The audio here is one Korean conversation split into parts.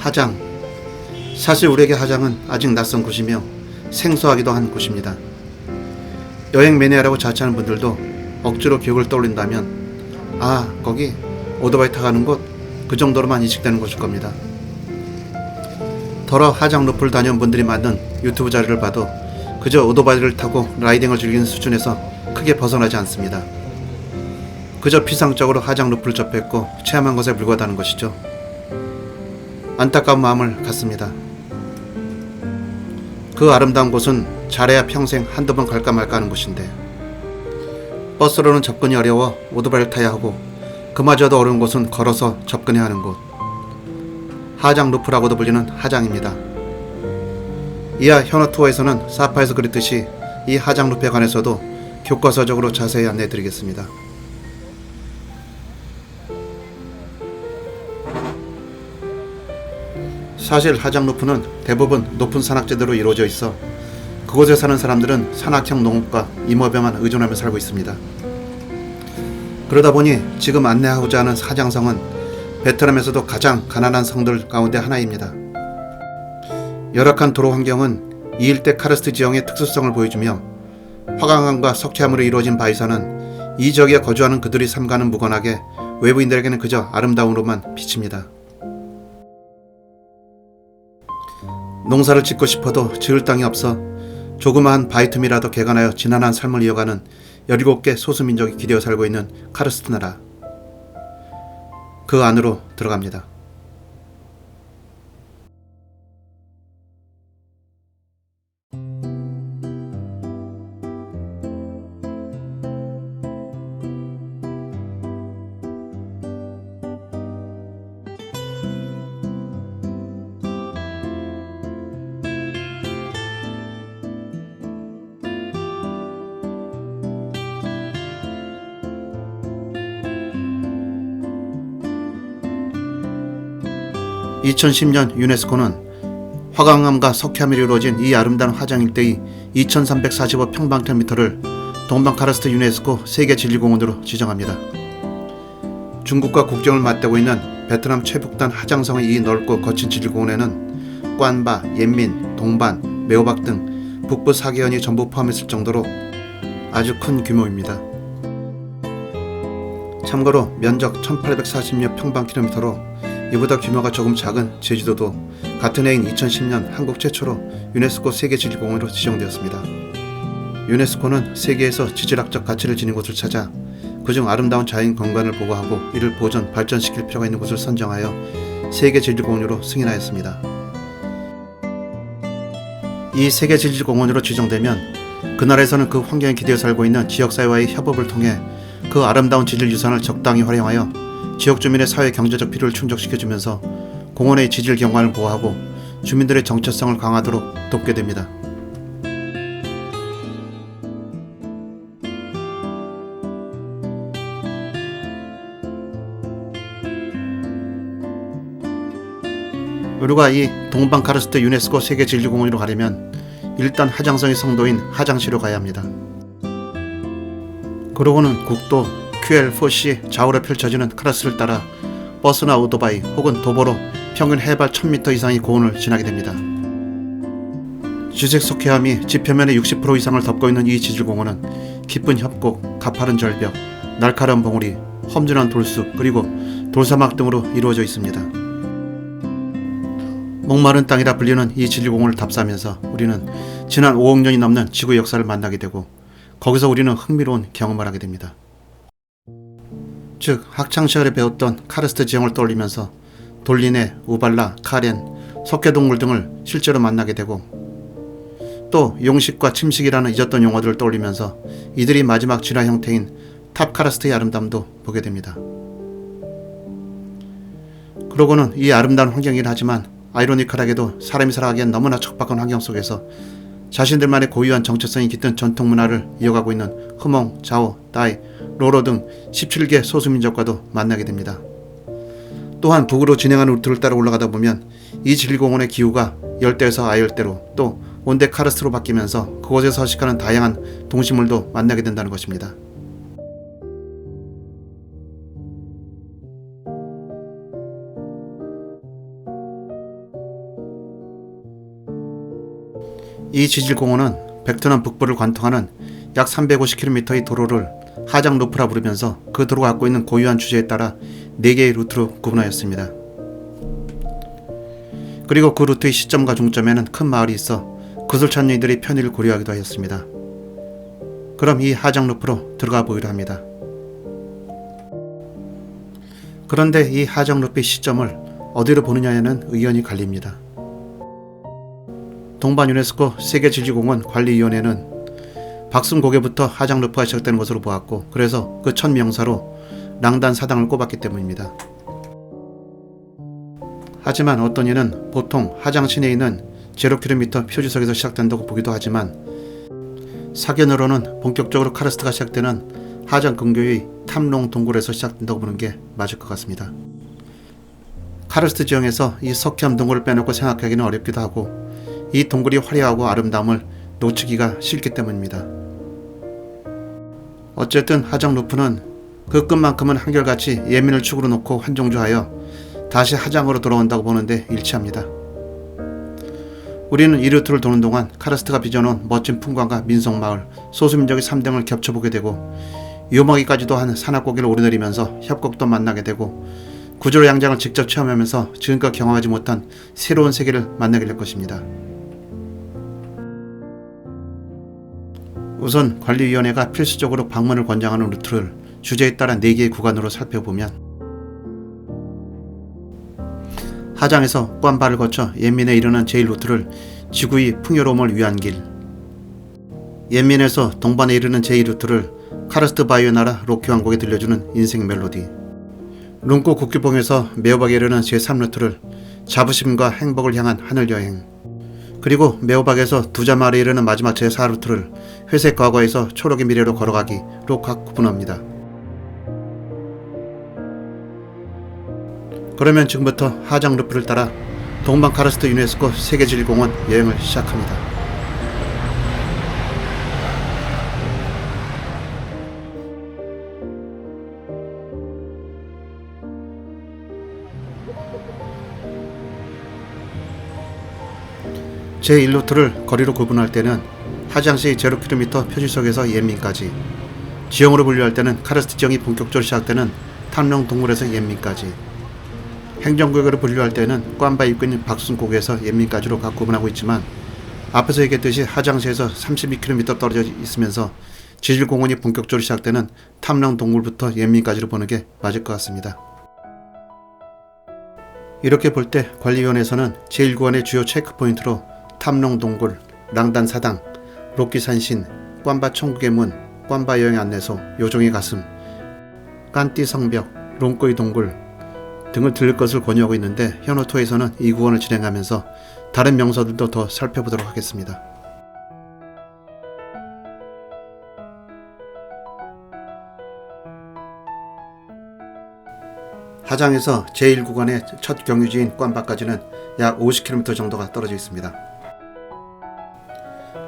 하장. 사실 우리에게 하장은 아직 낯선 곳이며 생소하기도 한 곳입니다. 여행 매니아라고 자처하는 분들도 억지로 기억을 떠올린다면 거기 오토바이 타가는 곳, 그 정도로만 인식되는 곳일 겁니다. 더러 하장 루프를 다녀온 분들이 만든 유튜브 자료를 봐도 그저 오토바이를 타고 라이딩을 즐기는 수준에서 크게 벗어나지 않습니다. 그저 피상적으로 하장 루프를 접했고 체험한 것에 불과하다는 것이죠. 안타까운 마음을 갖습니다. 그 아름다운 곳은 잘해야 평생 한두 번 갈까 말까 하는 곳인데 버스로는 접근이 어려워 오토바이를 타야 하고 그마저도 어려운 곳은 걸어서 접근해야 하는 곳, 하장 루프라고도 불리는 하장입니다. 이하 현어 투어에서는 사파에서 그랬듯이 이 하장 루프에 관해서도 교과서적으로 자세히 안내해 드리겠습니다. 사실 하장 루프는 대부분 높은 산악지대로 이루어져 있어 그곳에 사는 사람들은 산악형 농업과 임업에만 의존하며 살고 있습니다. 그러다 보니 지금 안내하고자 하는 하장성은 베트남에서도 가장 가난한 성들 가운데 하나입니다. 열악한 도로 환경은 이 일대 카르스트 지형의 특수성을 보여주며 화강암과 석회암으로 이루어진 바위산은 이 지역에 거주하는 그들이 삼가는 무관하게 외부인들에게는 그저 아름다움으로만 비칩니다. 농사를 짓고 싶어도 지을 땅이 없어 조그마한 바위 틈이라도 개간하여 지난한 삶을 이어가는 17개 소수민족이 기대어 살고 있는 카르스트 나라. 그 안으로 들어갑니다. (2010년) 유네스코는 화강암과 석회암이 이루어진 이 아름다운 하장 일대의 2345평방킬로미터를 동방카르스트 유네스코 세계진리공원으로 지정합니다. 중국과 국경을 맞대고 있는 베트남 최북단 하장성의 이 넓고 거친 진리공원에는 꽌바, 옌민, 동반, 매호박 등 북부 4개현이 전부 포함했을 정도로 아주 큰 규모입니다. 참고로 면적 1846 평방킬로미터로 이보다 규모가 조금 작은 제주도도 같은 해인 2010년 한국 최초로 유네스코 세계지질공원으로 지정되었습니다. 유네스코는 세계에서 지질학적 가치를 지닌 곳을 찾아 그중 아름다운 자연 경관을 보고하고 이를 보존, 발전시킬 필요가 있는 곳을 선정하여 세계지질공원으로 승인하였습니다. 이 세계지질공원으로 지정되면 그 나라에서는 그 환경에 기대어 살고 있는 지역사회와의 협업을 통해 그 아름다운 지질유산을 적당히 활용하여 지역 주민의 사회 경제적 필요를 충족시켜주면서 공원의 지질 경관을 보호하고 주민들의 정체성을 강화하도록 돕게 됩니다. 우리가 이 동방카르스트 유네스코 세계진리공원으로 가려면 일단 하장성의 성도인 하장시로 가야 합니다. 그러고는 국도 QL4C 좌우로 펼쳐지는 카르스트를 따라 버스나 오토바이 혹은 도보로 평균 해발 1000m 이상의 고원을 지나게 됩니다. 지색 석회암이 지표면의 60% 이상을 덮고 있는 이 지질공원은 깊은 협곡, 가파른 절벽, 날카로운 봉우리, 험준한 돌숲 그리고 돌사막 등으로 이루어져 있습니다. 목마른 땅이라 불리는 이 지질공원을 답사하면서 우리는 지난 5억 년이 넘는 지구 역사를 만나게 되고 거기서 우리는 흥미로운 경험을 하게 됩니다. 즉 학창시절에 배웠던 카르스트 지형을 떠올리면서 돌리네, 우발라, 카렌, 석회동물 등을 실제로 만나게 되고 또 용식과 침식이라는 잊었던 용어들을 떠올리면서 이들이 마지막 진화 형태인 탑 카르스트의 아름다움도 보게 됩니다. 그러고는 이 아름다운 환경이긴 하지만 아이러니컬하게도 사람이 살아가기엔 너무나 척박한 환경 속에서 자신들만의 고유한 정체성이 깃든 전통 문화를 이어가고 있는 흐몽, 자오, 다이, 로로 등 17개 소수민족과도 만나게 됩니다. 또한 북으로 진행하는 루트를 따라 올라가다 보면 이 진리공원의 기후가 열대에서 아열대로 또 온대 카르스트로 바뀌면서 그곳에서 서식하는 다양한 동식물도 만나게 된다는 것입니다. 이 지질공원은 베트남 북부를 관통하는 약 350km의 도로를 하장 루프라 부르면서 그 도로가 갖고 있는 고유한 주제에 따라 4개의 루트로 구분하였습니다. 그리고 그 루트의 시점과 중점에는 큰 마을이 있어 그곳을 찾는 이들의 편의를 고려하기도 하였습니다. 그럼 이 하장 루프로 들어가 보기로 합니다. 그런데 이 하장 루프의 시점을 어디로 보느냐에는 의견이 갈립니다. 동반 유네스코 세계지질공원 관리위원회는 박승고개부터 하장 루프가 시작되는 것으로 보았고, 그래서 그 첫 명사로 랑단 사당을 꼽았기 때문입니다. 하지만 어떤 이는 보통 하장 시내에 있는 0km 표지석에서 시작된다고 보기도 하지만, 사견으로는 본격적으로 카르스트가 시작되는 하장 근교의 탐롱 동굴에서 시작된다고 보는 게 맞을 것 같습니다. 카르스트 지형에서 이 석혐 동굴을 빼놓고 생각하기는 어렵기도 하고, 이 동굴이 화려하고 아름다움을 놓치기가 싫기 때문입니다. 어쨌든 하장 루프는 그 끝만큼은 한결같이 예민을 축으로 놓고 환종주하여 다시 하장으로 돌아온다고 보는데 일치합니다. 우리는 이 루트를 도는 동안 카르스트가 빚어놓은 멋진 풍광과 민속마을, 소수민족의 3등을 겹쳐보게 되고, 유머기까지도 한 산악고개를 오르내리면서 협곡도 만나게 되고, 구조로 양장을 직접 체험하면서 지금껏 경험하지 못한 새로운 세계를 만나게 될 것입니다. 우선 관리위원회가 필수적으로 방문을 권장하는 루트를 주제에 따라 4개의 구간으로 살펴보면, 하장에서 꽌바를 거쳐 옌민에 이르는 제1루트를 지구의 풍요로움을 위한 길, 옌민에서 동반에 이르는 제2루트를 카르스트 바이오 나라 로키 왕국에 들려주는 인생 멜로디, 룬코 국기봉에서 메오박에 이르는 제3루트를 자부심과 행복을 향한 하늘 여행, 그리고 메오박에서 두자마을에 이르는 마지막 제4루트를 회색 과거에서 초록의 미래로 걸어가기로 각 구분합니다. 그러면 지금부터 하장 루프를 따라 동방 카르스트 유네스코 세계지질공원 여행을 시작합니다. 제1루트를 거리로 구분할 때는 하장시 0km 표지석에서 옌민까지, 지형으로 분류할 때는 카르스트 지형이 본격적으로 시작되는 탐룡 동굴에서 옌민까지, 행정구역으로 분류할 때는 꽌바 입구 있는 박순고개에서 옌민까지로 각 구분하고 있지만, 앞에서 얘기했듯이 하장시에서 32km 떨어져 있으면서 지질공원이 본격적으로 시작되는 탐룡 동굴부터 옌민까지로 보는 게 맞을 것 같습니다. 이렇게 볼 때 관리위원회에서는 제1구간의 주요 체크포인트로 탐롱 동굴, 랑단 사당, 로키 산신, 꽌바 천국의 문, 꽌바 여행 안내소, 요종의 가슴, 깐띠 성벽, 롱꼬이 동굴 등을 들릴 것을 권유하고 있는데, 현호 투어에서는 이 구간을 진행하면서 다른 명소들도 더 살펴보도록 하겠습니다. 하장에서 제1구간의 첫 경유지인 꽌바까지는 약 50km 정도가 떨어져 있습니다.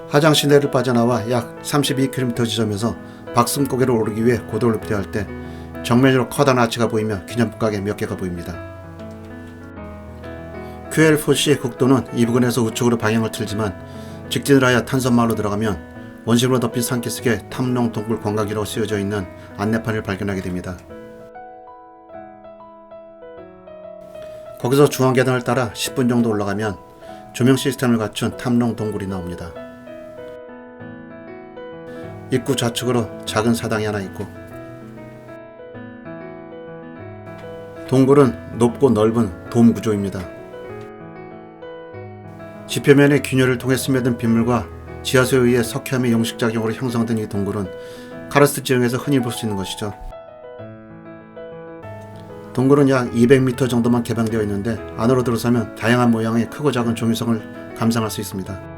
하장 시내를 빠져나와 약 32km 지점에서 박승고개를 오르기 위해 고도를 비례할 때 정면으로 커다란 아치가 보이며 기념가게 몇 개가 보입니다. QL4C 국도는 이 부근에서 우측으로 방향을 틀지만 직진을 하여 탄선마을로 들어가면 원심으로 덮인 산기슭에 탐롱 동굴 관광지로 쓰여져 있는 안내판을 발견하게 됩니다. 거기서 중앙계단을 따라 10분 정도 올라가면 조명 시스템을 갖춘 탐롱 동굴이 나옵니다. 입구 좌측으로 작은 사당이 하나 있고, 동굴은 높고 넓은 돔 구조입니다. 지표면의 균열을 통해 스며든 빗물과 지하수에 의해 석회암의 용식작용으로 형성된 이 동굴은 카르스트 지형에서 흔히 볼 수 있는 것이죠. 동굴은 약 200m 정도만 개방되어 있는데, 안으로 들어서면 다양한 모양의 크고 작은 종유석을 감상할 수 있습니다.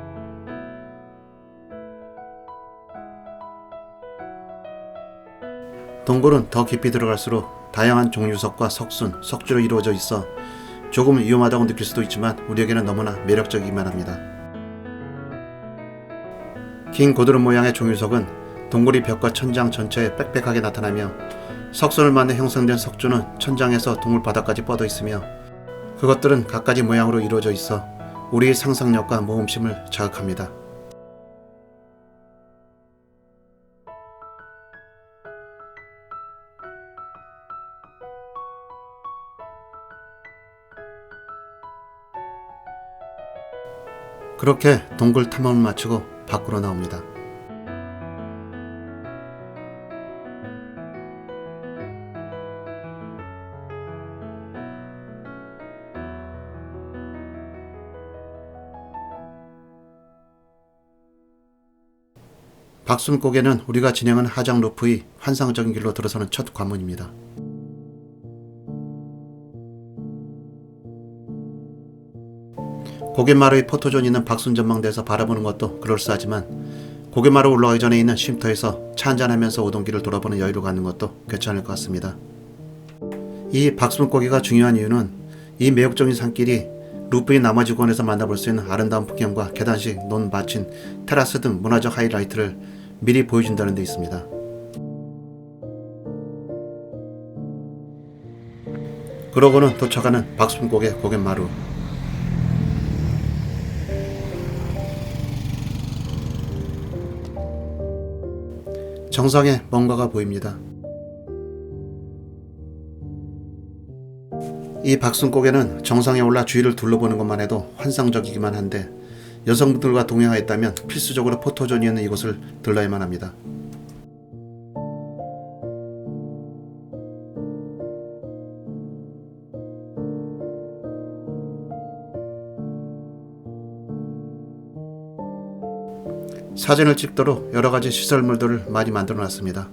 동굴은 더 깊이 들어갈수록 다양한 종유석과 석순, 석주로 이루어져 있어 조금 위험하다고 느낄 수도 있지만 우리에게는 너무나 매력적이기만 합니다. 긴 고드름 모양의 종유석은 동굴이 벽과 천장 전체에 빽빽하게 나타나며, 석선을 만나 형성된 석주는 천장에서 동굴 바닥까지 뻗어 있으며, 그것들은 갖가지 모양으로 이루어져 있어 우리의 상상력과 모험심을 자극합니다. 그렇게 동굴 탐험을 마치고 밖으로 나옵니다. 박순고개는 우리가 진행한 하장 루프의 환상적인 길로 들어서는 첫 관문입니다. 고갯마루의 포토존이 있는 박순전망대에서 바라보는 것도 그럴싸하지만 고갯마루 올라가기 전에 있는 쉼터에서 차 한잔하면서 오던 길을 돌아보는 여유를 갖는 것도 괜찮을 것 같습니다. 이 박순고개가 중요한 이유는 이 매혹적인 산길이 루프의 나머지 구간에서 만나볼 수 있는 아름다운 풍경과 계단식 논 마친 테라스 등 문화적 하이라이트를 미리 보여준다는 데 있습니다. 그러고는 도착하는 박순고개 고갯마루. 정상에 뭔가가 보입니다. 이 박순고개는 정상에 올라 주위를 둘러보는 것만 해도 환상적이기만 한데 여성분들과 동행하였다면 필수적으로 포토존이 있는 이곳을 들러야만 합니다. 사진을 찍도록 여러가지 시설물들을 많이 만들어 놨습니다.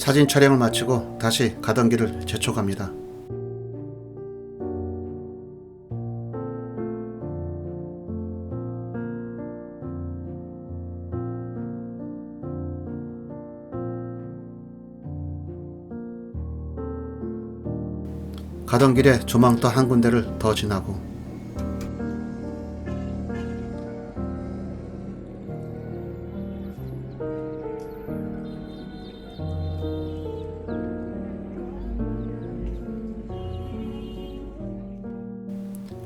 사진 촬영을 마치고 다시 가던 길을 재촉합니다. 가던 길에 조망터 한 군데를 더 지나고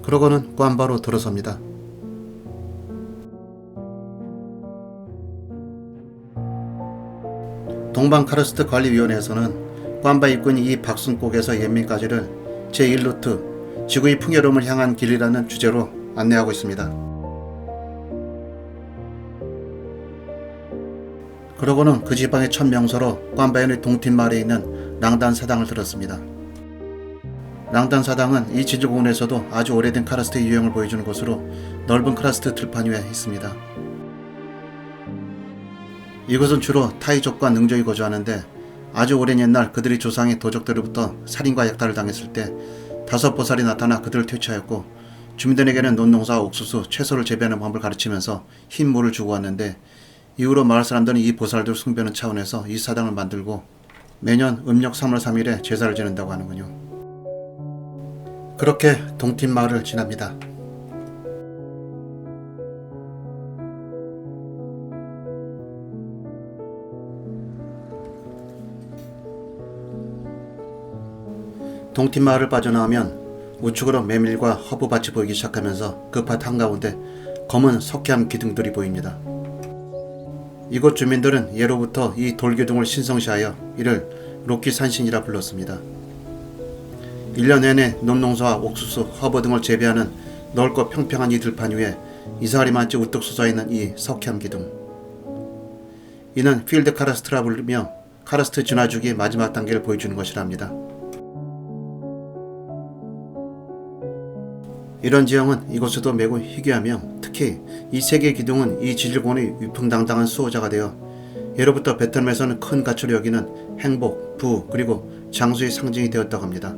그러고는 꽌바로 들어섭니다. 동방카르스트 관리위원회에서는 꽌바 입구인 이 박순고개에서 옌민까지를 제1루트 지구의 풍요로움을 향한 길이라는 주제로 안내하고 있습니다. 그러고는 그 지방의 첫 명소로 꽌바현의 동팀마을에 있는 랑단사당을 들었습니다. 랑단사당은 이 지질공원에서도 아주 오래된 카르스트의 유형을 보여주는 곳으로 넓은 카르스트 들판 위에 있습니다. 이곳은 주로 타이족과 능족이 거주하는데 아주 오랜 옛날 그들의 조상의 도적들로부터 살인과 약탈을 당했을 때 5보살이 나타나 그들을 퇴치하였고 주민들에게는 논농사와 옥수수, 채소를 재배하는 방법을 가르치면서 흰 물을 주고 왔는데 이후로 마을 사람들은 이 보살들 숭배하는 차원에서 이 사당을 만들고 매년 음력 3월 3일에 제사를 지낸다고 하는군요. 그렇게 동팀 마을을 지납니다. 동팀 마을을 빠져나오면 우측으로 메밀과 허브밭이 보이기 시작하면서 그 밭 한가운데 검은 석회암 기둥들이 보입니다. 이곳 주민들은 예로부터 이 돌기둥을 신성시하여 이를 로키산신이라 불렀습니다. 1년 내내 논농사와 옥수수, 허브 등을 재배하는 넓고 평평한 이 들판 위에 이사리만치 우뚝 솟아있는 이 석회암 기둥. 이는 필드 카르스트라 부르며 카르스트 진화주기의 마지막 단계를 보여주는 것이랍니다. 이런 지형은 이곳에도 매우 희귀하며 특히 이 세 개의 기둥은 이 지질권의 위풍당당한 수호자가 되어 예로부터 베트남에서는 큰 가치로 여기는 행복, 부, 그리고 장수의 상징이 되었다고 합니다.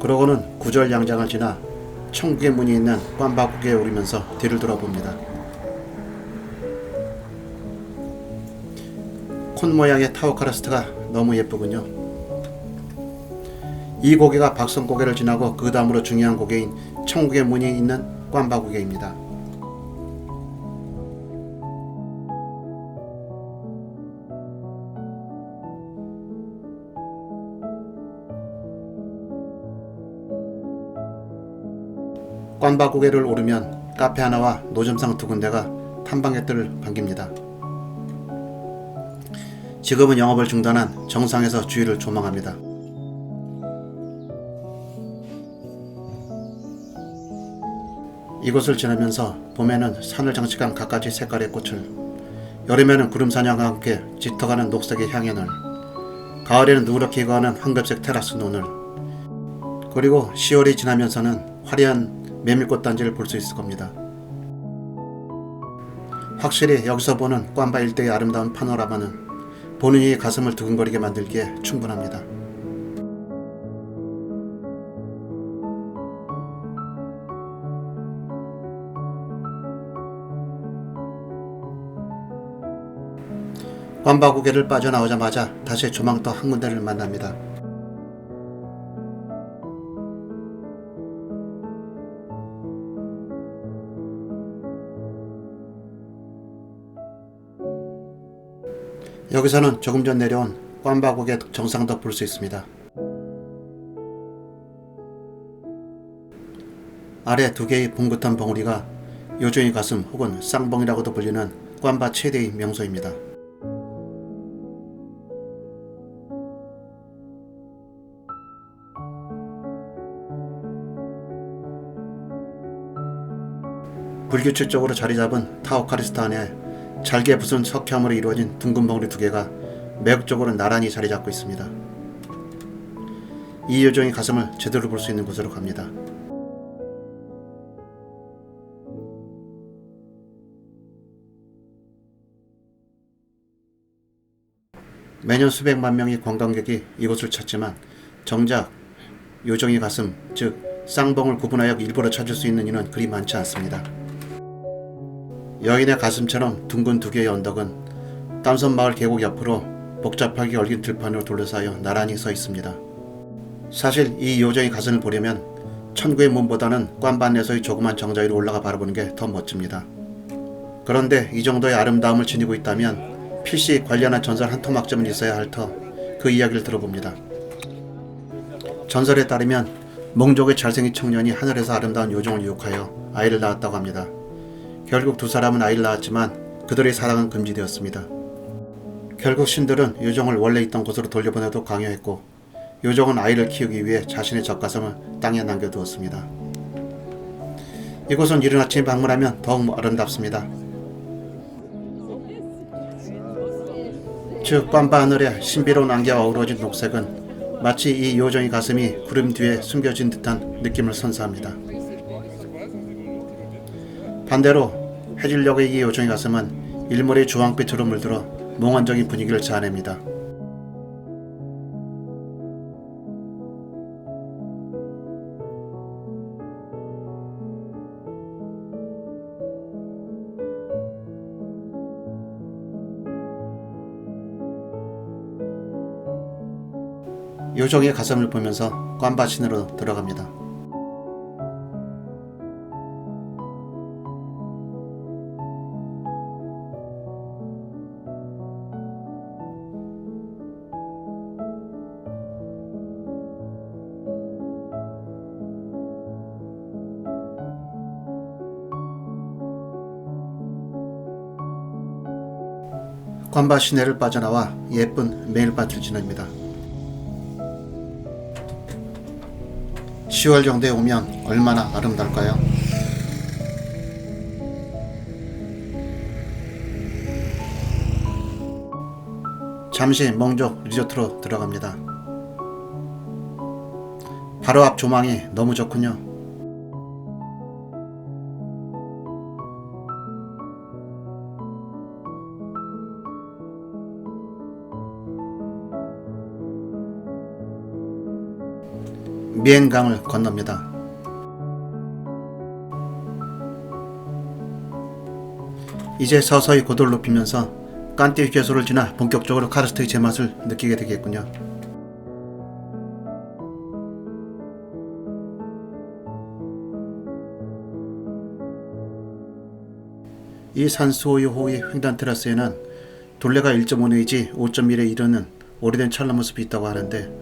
그러고는 구절양장을 지나 천국의 문이 있는 꽌바국에 오르면서 뒤를 돌아봅니다. 콘 모양의 타워카르스트가 너무 예쁘군요. 이 고개가 박성고개를 지나고 그 다음으로 중요한 고개인 천국의 문이 있는 꽌바고개입니다. 꽌바고개를 오르면 카페 하나와 노점상 두 군데가 탐방객들을 반깁니다. 지금은 영업을 중단한 정상에서 주위를 조망합니다. 이곳을 지나면서 봄에는 산을 장식한 갖가지 색깔의 꽃을, 여름에는 구름사냥과 함께 짙어가는 녹색의 향연을, 가을에는 누렇게 익어가는 황금색 테라스 논을, 그리고 10월이 지나면서는 화려한 메밀꽃 단지를 볼 수 있을 겁니다. 확실히 여기서 보는 꽌바 일대의 아름다운 파노라마는 보는 이의 가슴을 두근거리게 만들기에 충분합니다. 꽌바고개를 빠져나오자마자 다시 조망터 한 군데를 만납니다. 여기서는 조금 전 내려온 꽌바고개 정상도 볼 수 있습니다. 아래 두 개의 봉긋한 벙어리가 요정의 가슴 혹은 쌍벙이라고도 불리는 꽌바 최대의 명소입니다. 불규칙적으로 자리잡은 타워카리스트 안에 잘게 부순 석회암으로 이루어진 둥근 벙어리 두 개가 매력적으로 나란히 자리잡고 있습니다. 이 요정의 가슴을 제대로 볼 수 있는 곳으로 갑니다. 매년 수백만 명의 관광객이 이곳을 찾지만 정작 요정의 가슴, 즉 쌍벙을 구분하여 일부러 찾을 수 있는 이는 그리 많지 않습니다. 여인의 가슴처럼 둥근 두 개의 언덕은 땀섬마을 계곡 옆으로 복잡하게 얽힌 들판으로 둘러싸여 나란히 서 있습니다. 사실 이 요정의 가슴을 보려면 천구의 문보다는 꽌바안에서의 조그만 정자 위로 올라가 바라보는 게 더 멋집니다. 그런데 이 정도의 아름다움을 지니고 있다면 필시 관련한 전설 한 토막점은 있어야 할 터 그 이야기를 들어봅니다. 전설에 따르면 몽족의 잘생긴 청년이 하늘에서 아름다운 요정을 유혹하여 아이를 낳았다고 합니다. 결국 두 사람은 아이를 낳았지만 그들의 사랑은 금지되었습니다. 결국 신들은 요정을 원래 있던 곳으로 돌려보내도 강요했고 요정은 아이를 키우기 위해 자신의 젖가슴을 땅에 남겨두었습니다. 이곳은 이른 아침에 방문하면 더욱 아름답습니다. 즉 꽌바 하늘에 신비로운 안개와 어우러진 녹색은 마치 이 요정의 가슴이 구름 뒤에 숨겨진 듯한 느낌을 선사합니다. 반대로 해질녘의 이 요정의 가슴은 일몰의 주황빛으로 물들어 몽환적인 분위기를 자아냅니다. 요정의 가슴을 보면서 꽌바 신으로 들어갑니다. 꽌바 시내를 빠져나와 예쁜 메일밭을 지납니다. 10월 정도에 오면 얼마나 아름다울까요? 잠시 몽족 리조트로 들어갑니다. 바로 앞 조망이 너무 좋군요. 미엔강을 건넙니다. 이제 서서히 고도를 높이면서 깐띠 휴게소를 지나 본격적으로 카르스트의 제맛을 느끼게 되겠군요. 이 산수호유호의 횡단 테라스에는 둘레가 1.5내지 5.1에 이르는 오래된 철로 모습이 있다고 하는데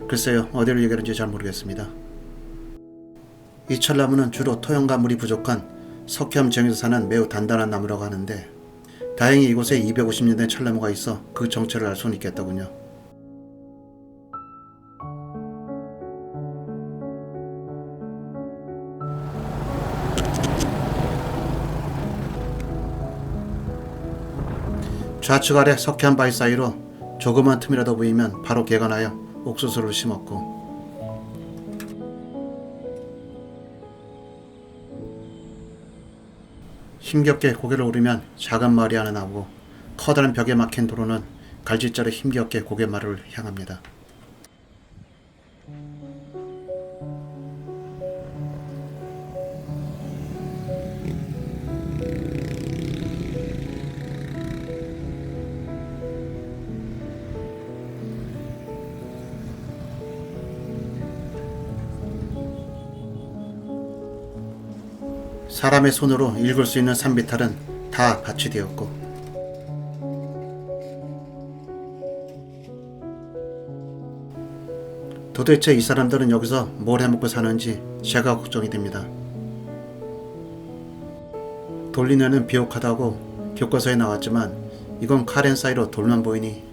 글쎄요, 어디를 얘기하는지 잘 모르겠습니다. 이 철나무는 주로 토양과 물이 부족한 석회암 지형에서 사는 매우 단단한 나무라고 하는데 다행히 이곳에 250년 된 철나무가 있어 그 정체를 알 수는 있겠더군요. 좌측 아래 석회암 바위 사이로 조그만 틈이라도 보이면 바로 개간하여 옥수수를 심었고 힘겹게 고개를 오르면 작은 마을이 하나 나오고 커다란 벽에 막힌 도로는 갈짓자로 힘겹게 고갯마을을 향합니다. 사람의 손으로 읽을 수 있는 산비탈은 다 밭이 되었고 도대체 이 사람들은 여기서 뭘 해먹고 사는지 제가 걱정이 됩니다. 돌리네는 비옥하다고 교과서에 나왔지만 이건 카렌 사이로 돌만 보이니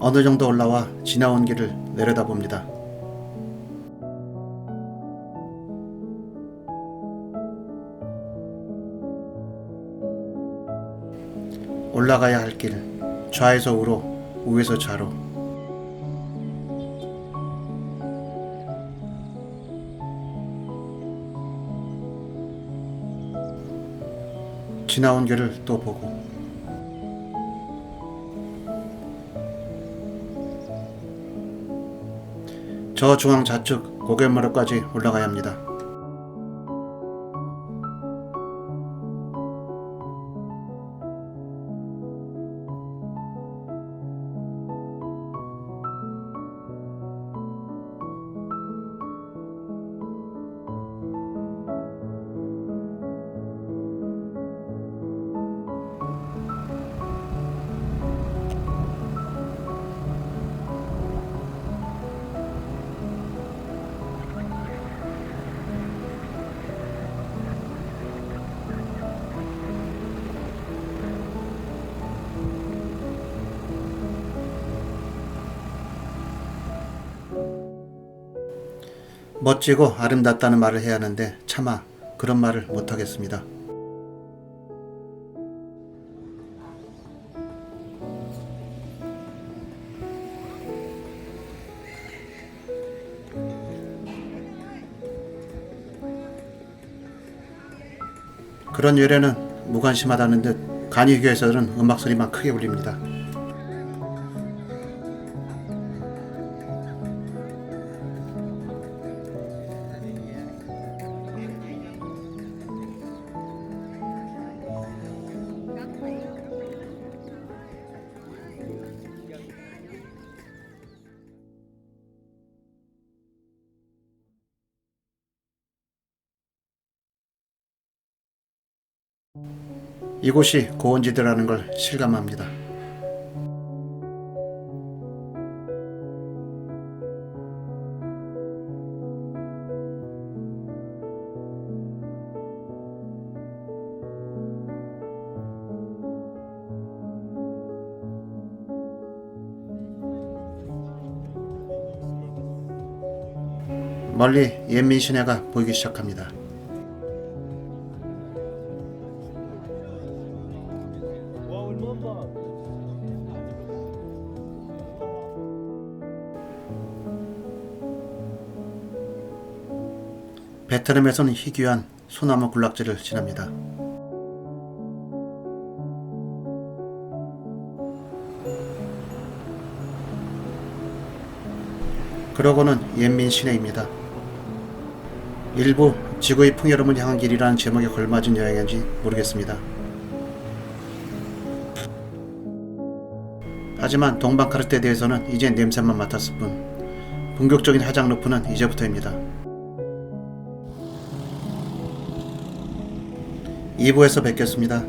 어느 정도 올라와 지나온 길을 내려다봅니다. 올라가야 할 길, 좌에서 우로, 우에서 좌로. 지나온 길을 또 보고 저 중앙 좌측 고갯마루까지 올라가야 합니다. 멋지고 아름답다는 말을 해야 하는데 차마 그런 말을 못하겠습니다. 그런 유래는 무관심하다는 듯 간이교에서는 음악 소리만 크게 울립니다. 이곳이 고원지대라는 걸 실감합니다. 멀리 옛민 시내가 보이기 시작합니다. 베트남에서는 희귀한 소나무 군락지를 지납니다. 그러고는 옛민 시내입니다. 일부 지구의 풍요로움을 향한 길이라는 제목에 걸맞은 여행인지 모르겠습니다. 하지만 동방카르트에 대해서는 이제 냄새만 맡았을 뿐 본격적인 하장 루프는 이제부터입니다. 2부에서 뵙겠습니다.